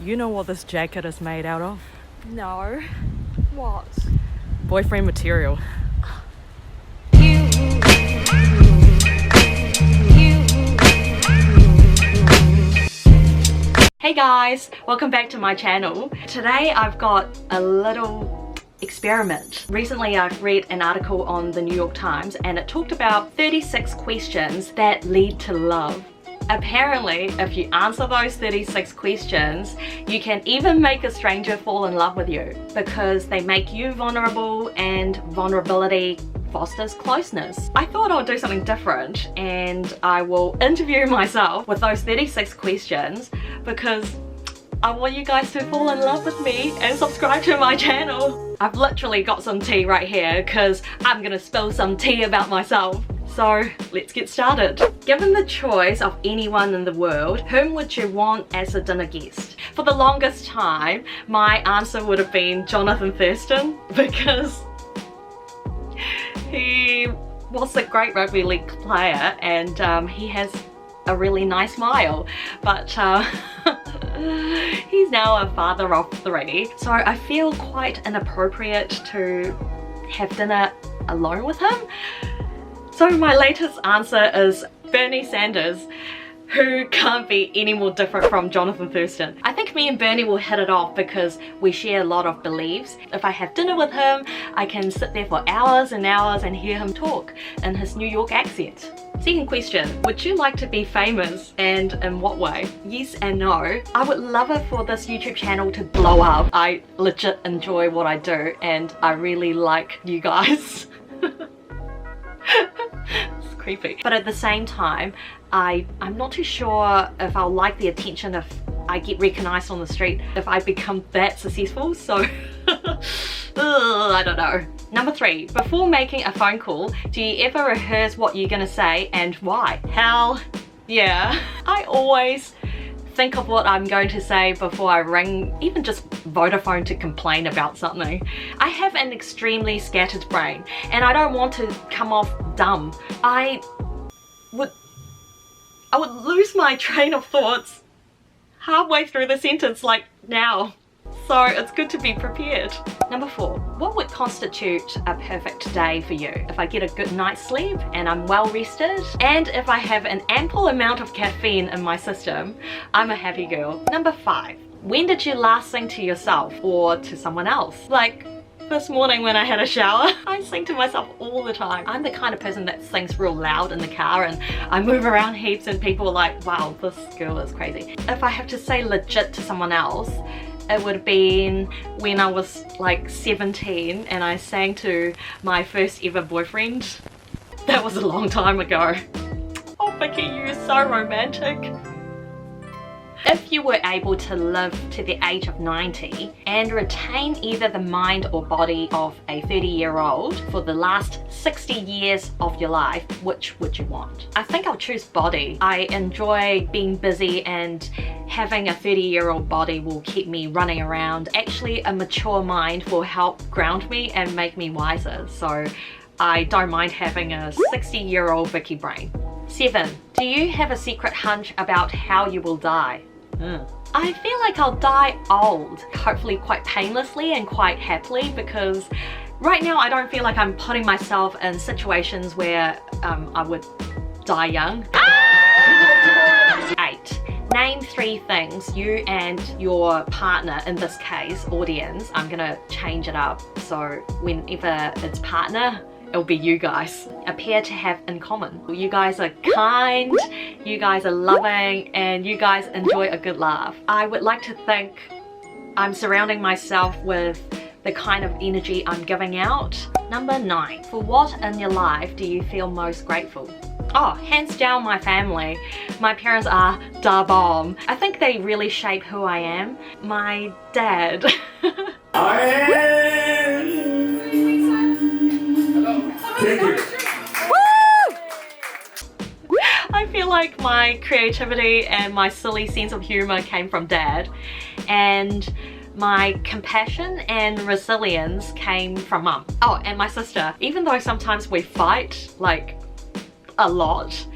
You know what this jacket is made out of? No. What? Boyfriend material. Hey guys, welcome back to my channel. Today I've got a little experiment. Recently I've read an article on the New York Times and it talked about 36 questions that lead to love. Apparently, if you answer those 36 questions, you can even make a stranger fall in love with you because they make you vulnerable and vulnerability fosters closeness. I thought I would do something different and I will interview myself with those 36 questions because I want you guys to fall in love with me and subscribe to my channel. I've literally got some tea right here because I'm gonna spill some tea about myself. So let's get started. Given the choice of anyone in the world, whom would you want as a dinner guest? For the longest time, my answer would have been Jonathan Thurston because he was a great rugby league player and he has a really nice smile, but he's now a father of 3, so I feel quite inappropriate to have dinner alone with him. So my latest answer is Bernie Sanders, who can't be any more different from Jonathan Thurston. I think me and Bernie will hit it off because we share a lot of beliefs. If I have dinner with him, I can sit there for hours and hours and hear him talk in his New York accent. Second question, would you like to be famous and in what way? Yes and no. I would love it for this YouTube channel to blow up. I legit enjoy what I do and I really like you guys. It's creepy. But at the same time, I'm not too sure if I'll like the attention if I get recognized on the street if I become that successful, so I don't know. Number 3, before making a phone call, do you ever rehearse what you're gonna say and why? Hell yeah. I always think of what I'm going to say before I ring, even just Vodafone to complain about something. I have an extremely scattered brain and I don't want to come off dumb. I would lose my train of thoughts halfway through the sentence like now. So it's good to be prepared. Number 4, what would constitute a perfect day for you? If I get a good night's sleep and I'm well rested, and if I have an ample amount of caffeine in my system, I'm a happy girl. Number 5, when did you last sing to yourself or to someone else? Like this morning when I had a shower, I sing to myself all the time. I'm the kind of person that sings real loud in the car and I move around heaps and people are like, wow, this girl is crazy. If I have to say legit to someone else, it would have been when I was like 17 and I sang to my first ever boyfriend. That was a long time ago. Oh Vikki, you're so romantic. If you were able to live to the age of 90 and retain either the mind or body of a 30-year-old for the last 60 years of your life, which would you want? I think I'll choose body. I enjoy being busy and having a 30-year-old body will keep me running around. Actually, a mature mind will help ground me and make me wiser. So I don't mind having a 60-year-old Vikki brain. 7, do you have a secret hunch about how you will die? I feel like I'll die old, hopefully quite painlessly and quite happily, because right now I don't feel like I'm putting myself in situations where I would die young. 8, name 3 things you and your partner, in this case audience, I'm gonna change it up so whenever it's partner, it'll be you guys, appear to have in common. You guys are kind, you guys are loving, and you guys enjoy a good laugh. I would like to think I'm surrounding myself with the kind of energy I'm giving out. Number 9, for what in your life do you feel most grateful? Oh, hands down my family. My parents are da bomb. I think they really shape who I am. My dad. I feel like my creativity and my silly sense of humor came from Dad, and my compassion and resilience came from Mum. Oh, and my sister. Even though sometimes we fight like a lot,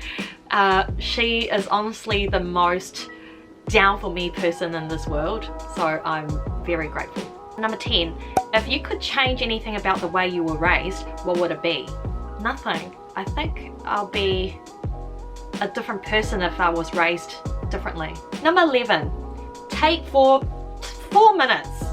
she is honestly the most down for me person in this world, so I'm very grateful. Number 10, if you could change anything about the way you were raised, what would it be? Nothing. I think I'll be a different person if I was raised differently. Number 11, take 4 minutes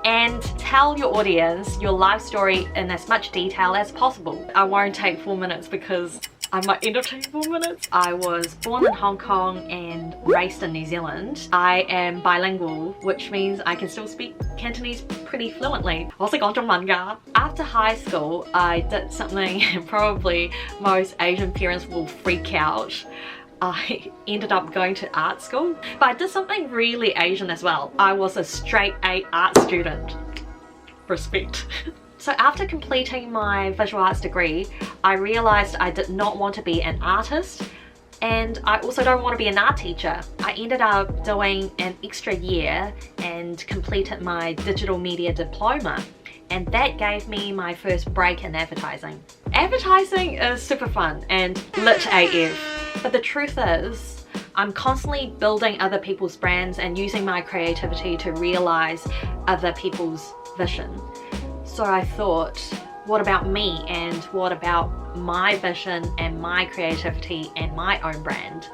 and tell your audience your life story in as much detail as possible. I won't take 4 minutes because I might end up taking 4 minutes. I was born in Hong Kong and raised in New Zealand. I am bilingual, which means I can still speak Cantonese pretty fluently. After high school, I did something probably most Asian parents will freak out. I ended up going to art school, but I did something really Asian as well. I was a straight A art student. Respect. So after completing my visual arts degree, I realized I did not want to be an artist, and I also don't want to be an art teacher. I ended up doing an extra year and completed my digital media diploma, and that gave me my first break in advertising. Advertising is super fun and lit AF. But the truth is, I'm constantly building other people's brands and using my creativity to realize other people's vision. So I thought, what about me, and what about my vision and my creativity and my own brand?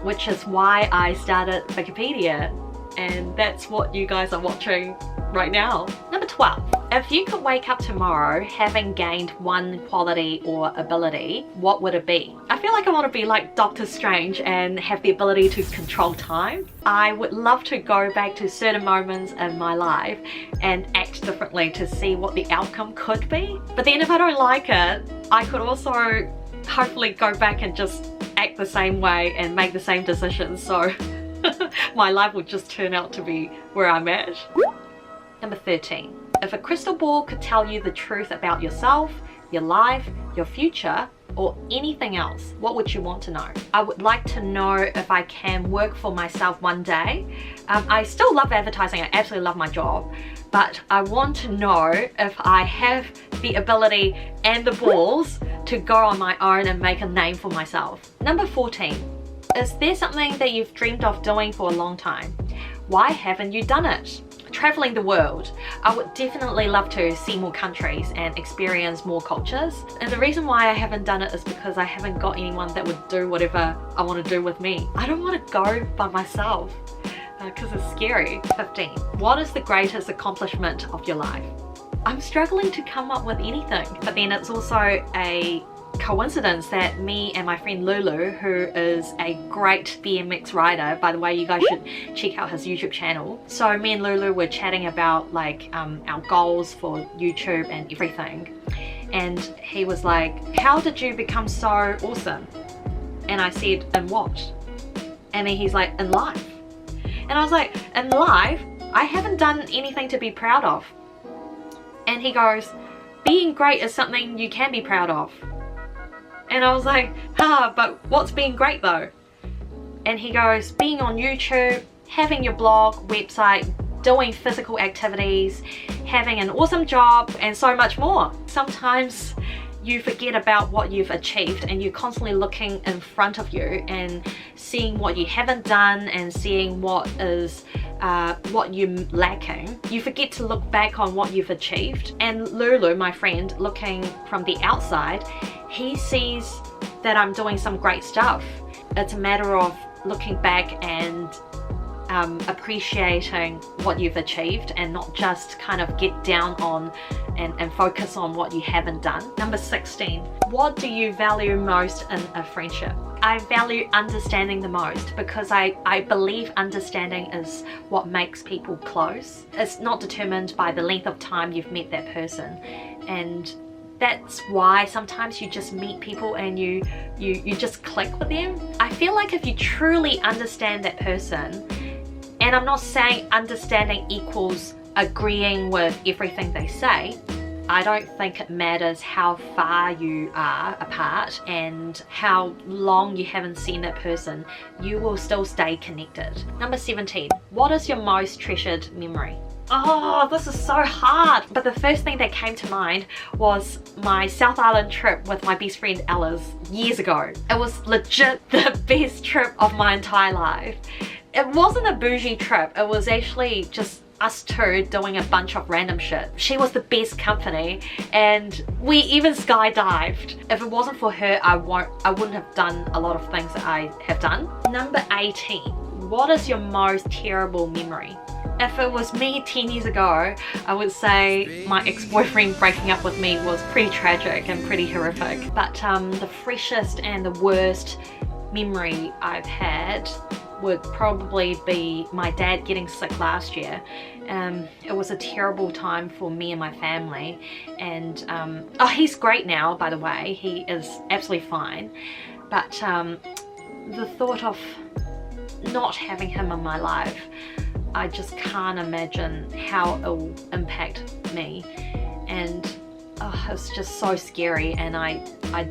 Which is why I started Vikkipedia, and that's what you guys are watching right now. Number 12, if you could wake up tomorrow having gained one quality or ability, what would it be? I feel like I want to be like Doctor Strange and have the ability to control time. I would love to go back to certain moments in my life and act differently to see what the outcome could be. But then if I don't like it, I could also hopefully go back and just act the same way and make the same decisions, so my life would just turn out to be where I'm at. Number 13, if a crystal ball could tell you the truth about yourself, your life, your future, or anything else, what would you want to know? I would like to know if I can work for myself one day. I still love advertising, I absolutely love my job, but I want to know if I have the ability and the balls to go on my own and make a name for myself. Number 14, is there something that you've dreamed of doing for a long time? Why haven't you done it? Traveling the world. I would definitely love to see more countries and experience more cultures. And the reason why I haven't done it is because I haven't got anyone that would do whatever I want to do with me. I don't want to go by myself because it's scary. 15. What is the greatest accomplishment of your life? I'm struggling to come up with anything, but then it's also a coincidence that me and my friend Lulu, who is a great BMX rider, by the way, you guys should check out his YouTube channel. So me and Lulu were chatting about like our goals for YouTube and everything, and he was like, how did you become so awesome? And I said, in what? And then he's like, in life. And I was like, in life, I haven't done anything to be proud of. And he goes, being great is something you can be proud of. And I was like, but what's being great though? And he goes, being on YouTube, having your blog, website, doing physical activities, having an awesome job, and so much more. Sometimes you forget about what you've achieved and you're constantly looking in front of you and seeing what you haven't done and seeing what is what you're lacking. You forget to look back on what you've achieved. And Lulu, my friend, looking from the outside, he sees that I'm doing some great stuff. It's a matter of looking back and appreciating what you've achieved and not just kind of get down on and focus on what you haven't done. Number 16, what do you value most in a friendship? I value understanding the most because I believe understanding is what makes people close. It's not determined by the length of time you've met that person, and that's why sometimes you just meet people and you just click with them. I feel like if you truly understand that person, and I'm not saying understanding equals agreeing with everything they say, I don't think it matters how far you are apart and how long you haven't seen that person, you will still stay connected. Number 17, what is your most treasured memory? Oh, this is so hard. But the first thing that came to mind was my South Island trip with my best friend Ella's years ago. It was legit the best trip of my entire life. It wasn't a bougie trip, it was actually just us two doing a bunch of random shit. She was the best company and we even skydived. If it wasn't for her, I wouldn't have done a lot of things that I have done. Number 18. What is your most terrible memory? If it was me 10 years ago, I would say my ex-boyfriend breaking up with me was pretty tragic and pretty horrific. But the freshest and the worst memory I've had would probably be my dad getting sick last year. It was a terrible time for me and my family, and oh, he's great now, by the way. He is absolutely fine, but the thought of not having him in my life, I just can't imagine how it will impact me, and oh, it's just so scary, and I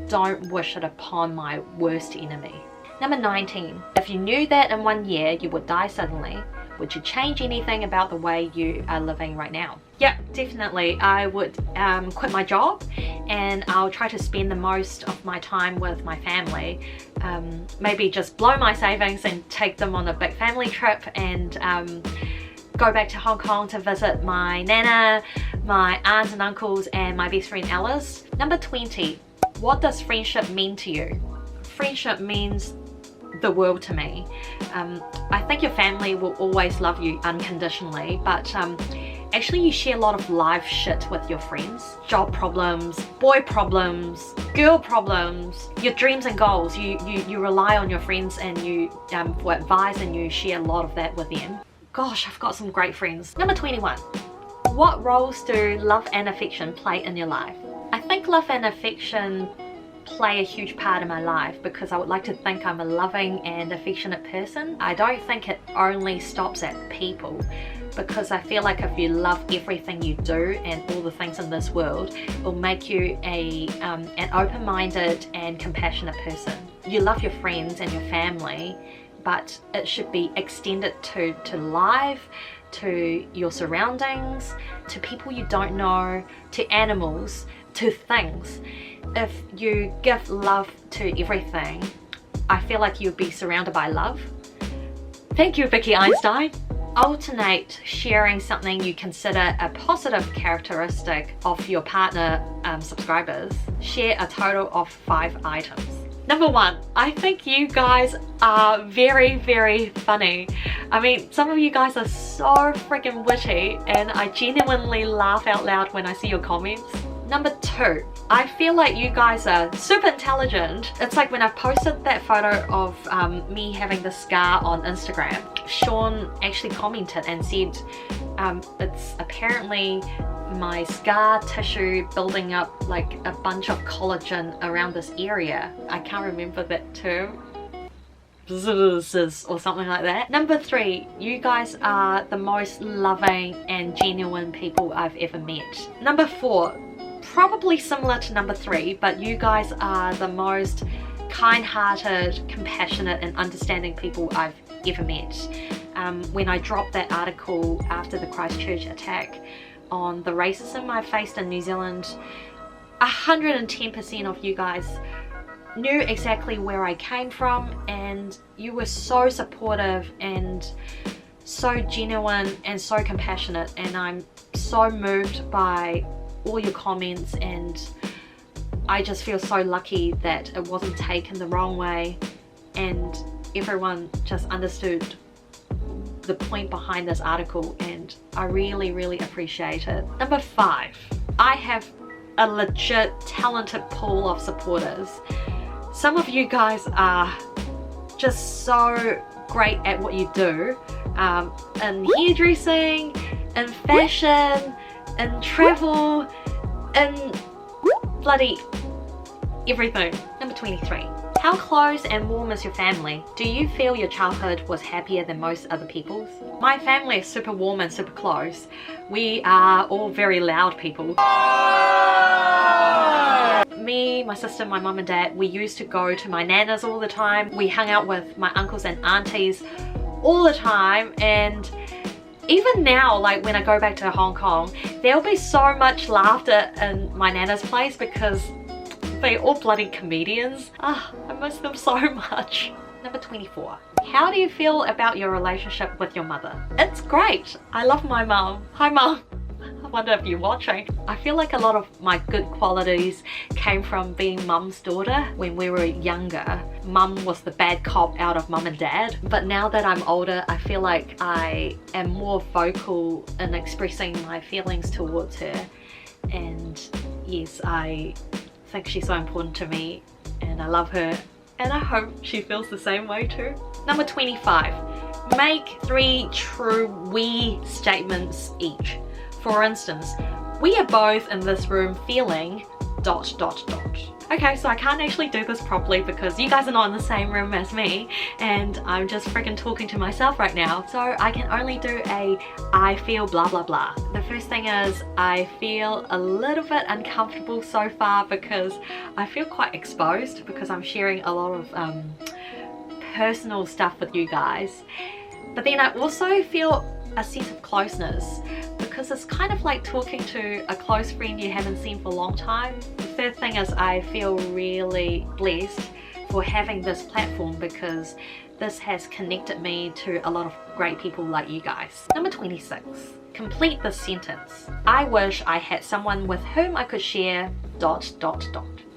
don't wish it upon my worst enemy. Number 19. If you knew that in 1 year you would die suddenly, would you change anything about the way you are living right now? Yep, definitely. I would quit my job and I'll try to spend the most of my time with my family. Maybe just blow my savings and take them on a big family trip, and go back to Hong Kong to visit my nana, my aunts and uncles, and my best friend Alice. Number 20. What does friendship mean to you? Friendship means the world to me. I think your family will always love you unconditionally, but actually you share a lot of life shit with your friends. Job problems, boy problems, girl problems, your dreams and goals. You rely on your friends and you for advice, and you share a lot of that with them. Gosh, I've got some great friends. Number 21. What roles do love and affection play in your life? I think love and affection play a huge part in my life because I would like to think I'm a loving and affectionate person. I don't think it only stops at people, because I feel like if you love everything you do and all the things in this world, it will make you an open-minded and compassionate person. You love your friends and your family, but it should be extended to life, to your surroundings, to people you don't know, to animals, to things. If you give love to everything, I feel like you'd be surrounded by love. Thank you, Vikki Einstein. Alternate sharing something you consider a positive characteristic of your partner subscribers. Share a total of 5 items. Number 1, I think you guys are very, very funny. I mean, some of you guys are so freaking witty, and I genuinely laugh out loud when I see your comments. Number 2, I feel like you guys are super intelligent. It's like when I posted that photo of me having the scar on Instagram, Sean actually commented and said it's apparently my scar tissue building up like a bunch of collagen around this area. I can't remember that term. Or something like that. Number 3, you guys are the most loving and genuine people I've ever met. Number 4, probably similar to number 3, but you guys are the most kind-hearted, compassionate and understanding people I've ever met. When I dropped that article after the Christchurch attack on the racism I faced in New Zealand, 110% of you guys knew exactly where I came from, and you were so supportive and so genuine and so compassionate, and I'm so moved by all your comments, and I just feel so lucky that it wasn't taken the wrong way and everyone just understood the point behind this article, and I really, really appreciate it. Number 5, I have a legit talented pool of supporters. Some of you guys are just so great at what you do, in hairdressing, in fashion, in travel, in bloody everything. Number 23. How close and warm is your family? Do you feel your childhood was happier than most other people's? My family is super warm and super close. We are all very loud people. Me, my sister, my mum and dad, we used to go to my nana's all the time. We hung out with my uncles and aunties all the time, and even now, like when I go back to Hong Kong, there'll be so much laughter in my nana's place because they're all bloody comedians. I miss them so much. Number 24. How do you feel about your relationship with your mother? It's great. I love my mom. Hi mom. I wonder if you're watching. I feel like a lot of my good qualities came from being mum's daughter. When we were younger, mum was the bad cop out of mum and dad. But now that I'm older, I feel like I am more vocal in expressing my feelings towards her. And yes, I think she's so important to me and I love her. And I hope she feels the same way too. Number 25. Make 3 true we statements each. For instance, we are both in this room feeling ... Okay, so I can't actually do this properly because you guys are not in the same room as me and I'm just freaking talking to myself right now. So I can only do a I feel blah blah blah. The first thing is I feel a little bit uncomfortable so far because I feel quite exposed because I'm sharing a lot of personal stuff with you guys. But then I also feel a sense of closeness because it's kind of like talking to a close friend you haven't seen for a long time. The third thing is I feel really blessed for having this platform because this has connected me to a lot of great people like you guys. Number 26. Complete this sentence. I wish I had someone with whom I could share ...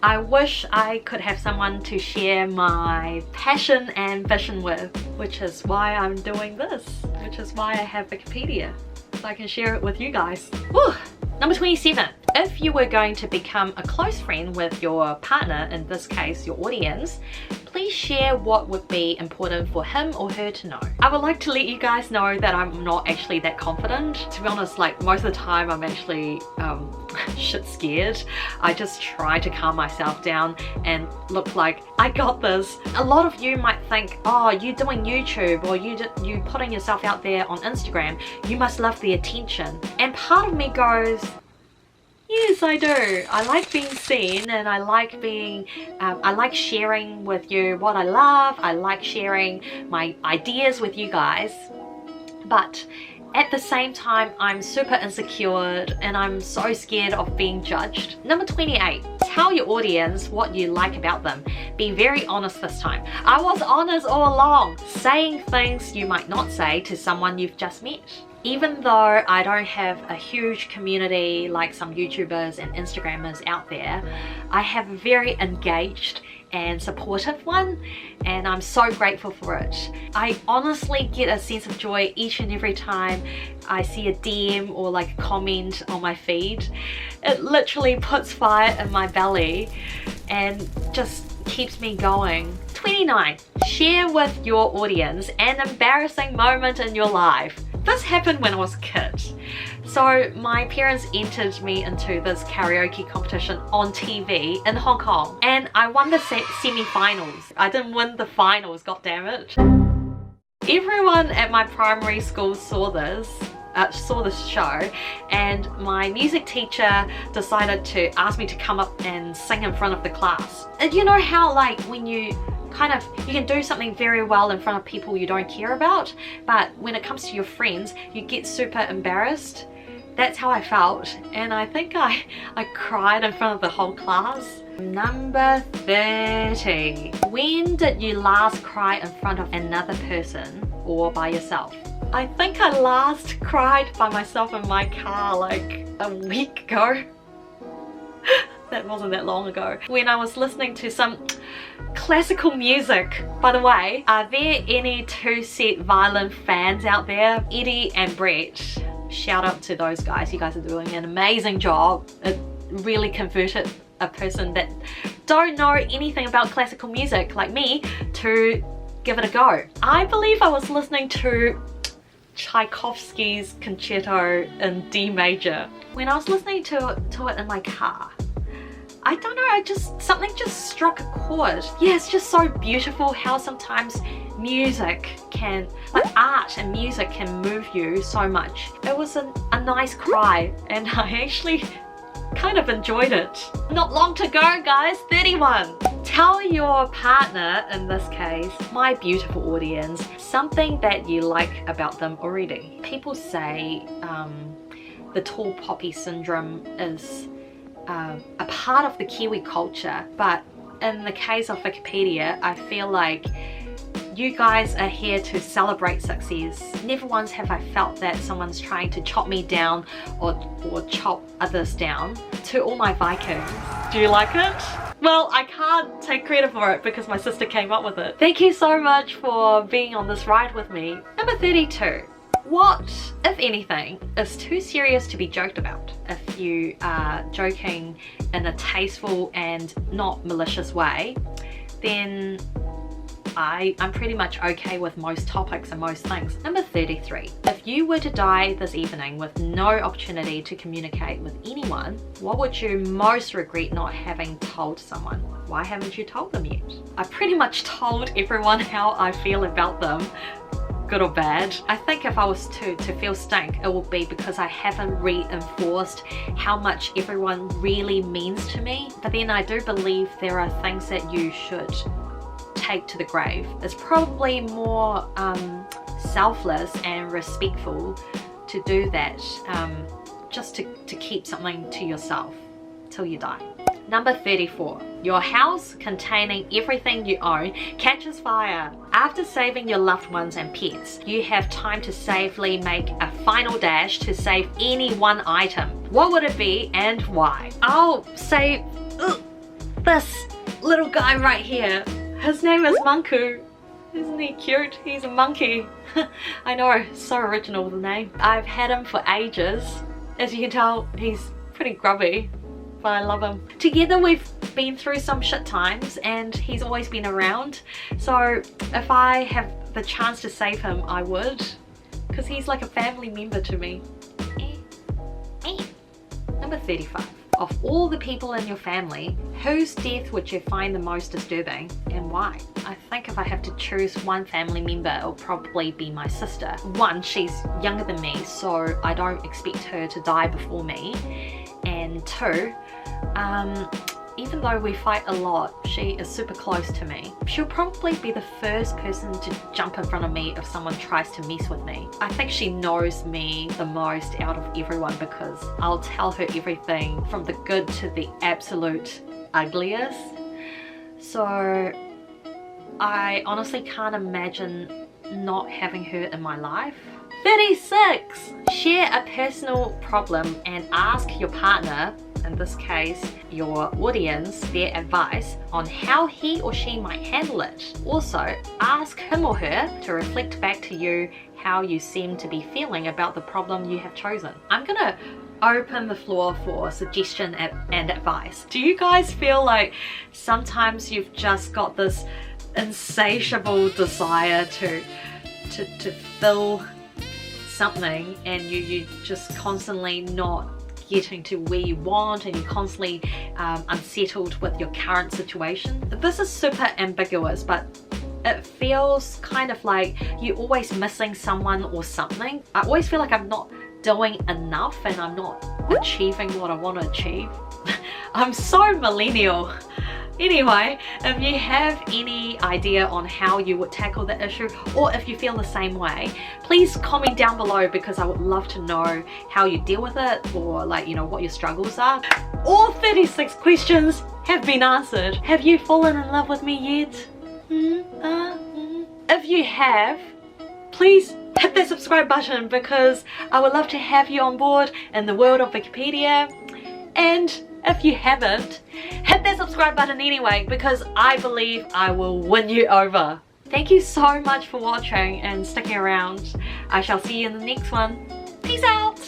I wish I could have someone to share my passion and vision with, which is why I'm doing this, which is why I have Wikipedia, so I can share it with you guys. Whew. Number 27. If you were going to become a close friend with your partner, in this case your audience, please share what would be important for him or her to know. I would like to let you guys know that I'm not actually that confident. To be honest, like most of the time I'm actually shit scared. I just try to calm myself down and look like I got this. A lot of you might think, oh, you're doing YouTube or you putting yourself out there on Instagram, you must love the attention. And part of me goes, yes, I do. I like being seen and I like being, I like sharing with you what I love. I like sharing my ideas with you guys. But at the same time, I'm super insecure and I'm so scared of being judged. Number 28. Tell your audience what you like about them. Be very honest this time. I was honest all along, saying things you might not say to someone you've just met. Even though I don't have a huge community like some YouTubers and Instagrammers out there, I have a very engaged and supportive one, and I'm so grateful for it. I honestly get a sense of joy each and every time I see a DM or like a comment on my feed. It literally puts fire in my belly and just keeps me going. 29. Share with your audience an embarrassing moment in your life. This happened when I was a kid. So my parents entered me into this karaoke competition on TV in Hong Kong and I won the semi-finals. I didn't win the finals, god damn it. Everyone at my primary school saw this show and my music teacher decided to ask me to come up and sing in front of the class. And you know how like when you can do something very well in front of people you don't care about, but when it comes to your friends, you get super embarrassed. That's how I felt, and I think I cried in front of the whole class. Number 30. When did you last cry in front of another person or by yourself? I think I last cried by myself in my car like a week ago. That wasn't that long ago. When I was listening to some classical music. By the way, are there any two-set violin fans out there? Eddie and Brett. Shout out to those guys. You guys are doing an amazing job. It really converted a person that don't know anything about classical music like me to give it a go. I believe I was listening to Tchaikovsky's Concerto in D major. When I was listening to it in my car, I don't know, something just struck a chord. Yeah, it's just so beautiful how sometimes music can, like art and music can move you so much. It was a nice cry and I actually kind of enjoyed it. Not long to go guys, 31. Tell your partner, in this case, my beautiful audience, something that you like about them already. People say the tall poppy syndrome is a part of the Kiwi culture, but in the case of Wikipedia, I feel like You guys are here to celebrate success. Never once have I felt that someone's trying to chop me down or chop others down. To all my Vikings, do you like it? Well, I can't take credit for it because my sister came up with it. Thank you so much for being on this ride with me. Number 32. What, if anything, is too serious to be joked about? If you are joking in a tasteful and not malicious way, then I'm pretty much okay with most topics and most things. Number 33. If you were to die this evening with no opportunity to communicate with anyone, what would you most regret not having told someone? Why haven't you told them yet? I pretty much told everyone how I feel about them, good or bad. I think if I was to feel stank, it would be because I haven't reinforced how much everyone really means to me. But then I do believe there are things that you should take to the grave. It's probably more selfless and respectful to do that, just to keep something to yourself till you die. Number 34. Your house containing everything you own catches fire. After saving your loved ones and pets, you have time to safely make a final dash to save any one item. What would it be and why? I'll say this little guy right here. His name is Manku. Isn't he cute? He's a monkey. I know, so original the name. I've had him for ages. As you can tell, he's pretty grubby, but I love him. Together we've been through some shit times and he's always been around. So if I have the chance to save him, I would. Because he's like a family member to me. Number 35. Of all the people in your family, whose death would you find the most disturbing and why? I think if I have to choose one family member, it'll probably be my sister. One, she's younger than me, so I don't expect her to die before me. And two, even though we fight a lot, she is super close to me. She'll probably be the first person to jump in front of me if someone tries to mess with me. I think she knows me the most out of everyone because I'll tell her everything from the good to the absolute ugliest. So I honestly can't imagine not having her in my life. 36. Share a personal problem and ask your partner, in this case your audience, their advice on how he or she might handle it. Also, ask him or her to reflect back to you how you seem to be feeling about the problem you have chosen. I'm gonna open the floor for suggestion and advice. Do you guys feel like sometimes you've just got this insatiable desire to fill something and you just constantly not getting to where you want and you're constantly unsettled with your current situation? This is super ambiguous, but it feels kind of like you're always missing someone or something. I always feel like I'm not doing enough and I'm not achieving what I want to achieve. I'm so millennial. Anyway, if you have any idea on how you would tackle the issue, or if you feel the same way, please comment down below because I would love to know how you deal with it, or like, you know, what your struggles are. All 36 questions have been answered. Have you fallen in love with me yet? If you have, please hit that subscribe button because I would love to have you on board in the world of Wikipedia. And if you haven't, hit that subscribe button anyway because I believe I will win you over. Thank you so much for watching and sticking around. I shall see you in the next one. Peace out!